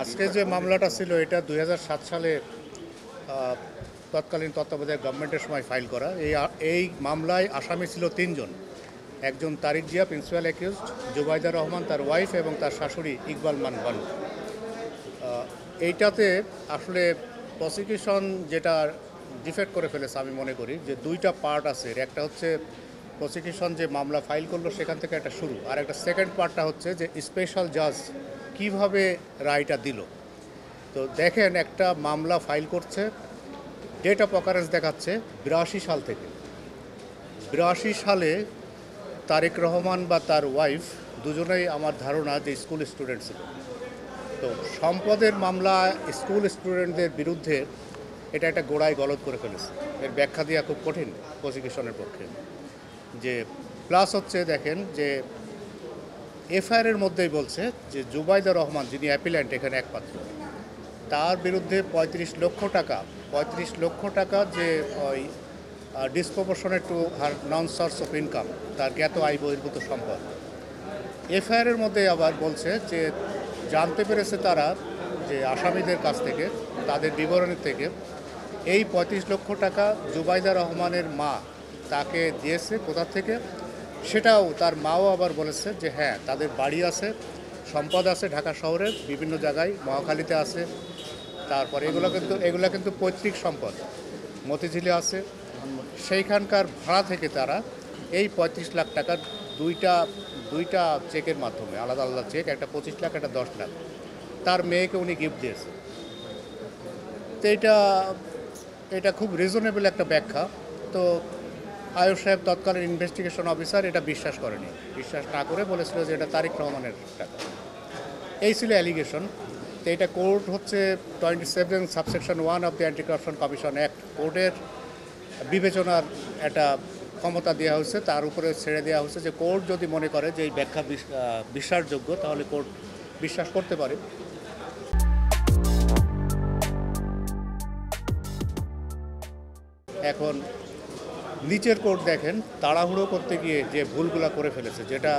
আজকে যে মামলাটা ছিল এটা 2007 সালে তৎকালীন তত্ত্বাবধায়ক গভর্নমেন্টের সময় ফাইল করা। এই মামলায় আসামি ছিল তিনজন। একজন তারিক জিয়া প্রিন্সিপাল অ্যাকিউজড, জুবাইদা রহমান তার ওয়াইফ এবং তার শাশুড়ি ইকবাল মান বানু। এইটাতে আসলে প্রসিকিউশন যেটা ডিফেক্ট করে ফেলেছে আমি মনে করি যে দুইটা পার্ট আছে। একটা হচ্ছে প্রসিকিউশন যে মামলা ফাইল করলো সেখান থেকে একটা শুরু, আর একটা সেকেন্ড পার্টটা হচ্ছে যে স্পেশাল জাজ কিভাবে রায়টা দিল। তো দেখেন, একটা মামলা ফাইল করছে, ডেট অফ অকারেন্স দেখাচ্ছে 82 সাল থেকে। 82 সালে তারেক রহমান বা তার ওয়াইফ দুজনেই আমার ধারণা যে স্কুল স্টুডেন্ট ছিল। তো সম্পদের মামলা স্কুল স্টুডেন্টদের বিরুদ্ধে এটা একটা গোড়ায় গলদ করে ফেলেছে। এর ব্যাখ্যা দেওয়া খুব কঠিন প্রসিকিউশনের পক্ষে। যে প্লাস হচ্ছে দেখেন যে এফআইআরের মধ্যেই বলছে যে জুবাইদা রহমান যিনি অ্যাপিল্যান্ট এখানে একমাত্র, তার বিরুদ্ধে 35 লক্ষ টাকা যে ওই disproportionate to her non source of income, তার জ্ঞাত আয় বহির্ভূত সম্পদ। এফআইআরের মধ্যে আবার বলছে যে জানতে পেরেছে তারা যে আসামিদের কাছ থেকে, তাদের বিবরণী থেকে, এই 35 লক্ষ টাকা জুবাইদা রহমানের মা তাকে দিয়েছে কোথা থেকে, সেটাও তার মাও আবার বলেছে যে হ্যাঁ তাদের বাড়ি আছে, সম্পদ আছে ঢাকা শহরের বিভিন্ন জায়গায়, মহাখালীতে আছে। তারপরে এগুলো কিন্তু পৈতৃক সম্পদ, মতিঝিলে আছে। সেইখানকার ভাড়া থেকে তারা এই 35 লাখ টাকার দুইটা চেকের মাধ্যমে, আলাদা আলাদা চেক, একটা 25 লাখ একটা 10 লাখ, তার মেয়েকে উনি গিফট দিয়েছে। তো এটা খুব রিজনেবল একটা ব্যাখ্যা। তো আয়ুষ সাহেব তৎকালীন ইনভেস্টিগেশন অফিসার এটা বিশ্বাস করেনি, বিশ্বাস না করে বলেছিল যে এটা তারেক রহমানের টাকা। এই ছিল অ্যালিগেশন। তো এটা কোর্ট হচ্ছে 27 subsection 1 of the anti corruption commission act, কোর্টের বিবেচনার একটা ক্ষমতা দেওয়া হয়েছে, তার উপরে ছেড়ে দেওয়া হয়েছে যে কোর্ট যদি মনে করে যে এই ব্যাখ্যা বিশ্বাসযোগ্য তাহলে কোর্ট বিশ্বাস করতে পারে। এখন নিচের কোর্ট দেখেন তাড়াহুড়ো করতে গিয়ে যে ভুলগুলো করে ফেলেছে, যেটা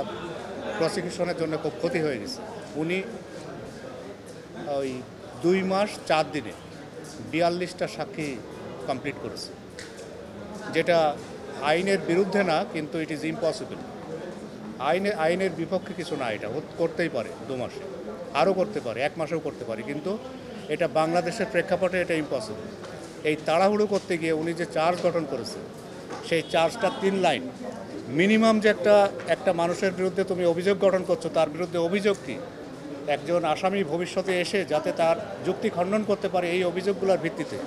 প্রসিকিউশনের জন্য খুব ক্ষতি হয়ে গেছে। উনি ওই 2 মাস 4 দিনে 42টা সাক্ষী কমপ্লিট করেছে, যেটা আইনের বিরুদ্ধে না, কিন্তু ইট ইজ ইম্পসিবল। আইনের বিপক্ষে কিছু না, এটা করতেই পারে 2 মাসে, আরও করতে পারে, 1 মাসেও করতে পারে, কিন্তু এটা বাংলাদেশের প্রেক্ষাপটে এটা ইম্পসিবল। এই তাড়াহুড়ো করতে গিয়ে উনি যে চার্জ গঠন করেছে, সেই চার্জটা 3 লাইন। মিনিমাম যে একটা মানুষের বিরুদ্ধে তুমি অভিযোগ গঠন করছো, তার বিরুদ্ধে অভিযোগ কী, একজন আসামি ভবিষ্যতে এসে যাতে তার যুক্তি খণ্ডন করতে পারে এই অভিযোগগুলোর ভিত্তিতে,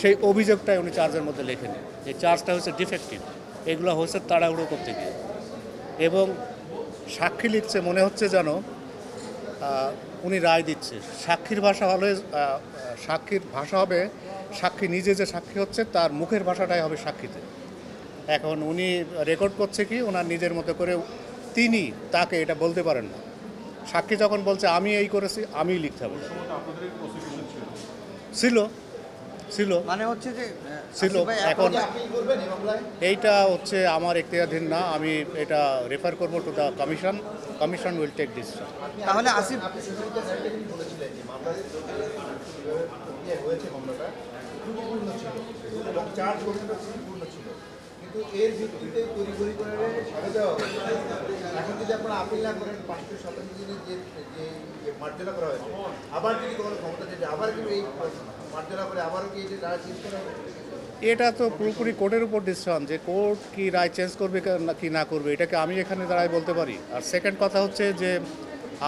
সেই অভিযোগটাই উনি চার্জের মধ্যে লেখেনি। এই চার্জটা হচ্ছে ডিফেক্টিভ। এগুলো হচ্ছে তাড়াহুড়ো করতে গিয়ে। এবং সাক্ষী লিখছে মনে হচ্ছে যেন উনি রায় দিচ্ছে। সাক্ষীর ভাষা হবে সাক্ষী নিজে যে সাক্ষী হচ্ছে তার মুখের ভাষাটাই হবে সাক্ষীতে। এখন উনি রেকর্ড করছে কি ওনার নিজের মতো করে, তিনি তাকে এটা বলতে পারেন না। সাক্ষী যখন বলছে আমি এই করেছি, আমিই লিখতে হবে, ছিল মানে হচ্ছে যে ছিল। এখন এইটা হচ্ছে আমার এখতিয়ারাধীন না, আমি এটা রেফার করব to the commission will take decision. তাহলে আসিফ কিন্তু এর ভিত্তিতে তড়িঘড়ি করে সাজা দেওয়া হবে। এখন যদি আপনারা আপিল না করেন 527 দিনের যে মার্জনা করা হয়েছে, আবার যদি কোনো ক্ষমতা যেটা আবার কিন্তু এই মার্জনা করে আবারও কি এই যে রায় চেঞ্জ করা হবে? এটা তো পুরোপুরি কোর্টের উপর ডিসিশন, যে কোর্ট কি রায় চেঞ্জ করবে কি না করবে, এটাকে আমি এখানে দাঁড়ায় বলতে পারি। আর সেকেন্ড কথা হচ্ছে যে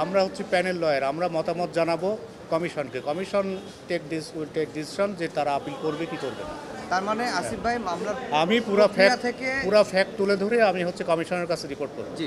আমরা হচ্ছে প্যানেল লয়ার, আমরা মতামত জানাবো কমিশনকে, কমিশন উইল টেক ডিসিশন যে তারা আপিল করবে কি করবে না। তার মানে আসিফ ভাই মামলার আমি পুরো ফ্যাক্ট তুলে ধরে আমি হচ্ছে কমিশনের কাছে রিপোর্ট করব। জি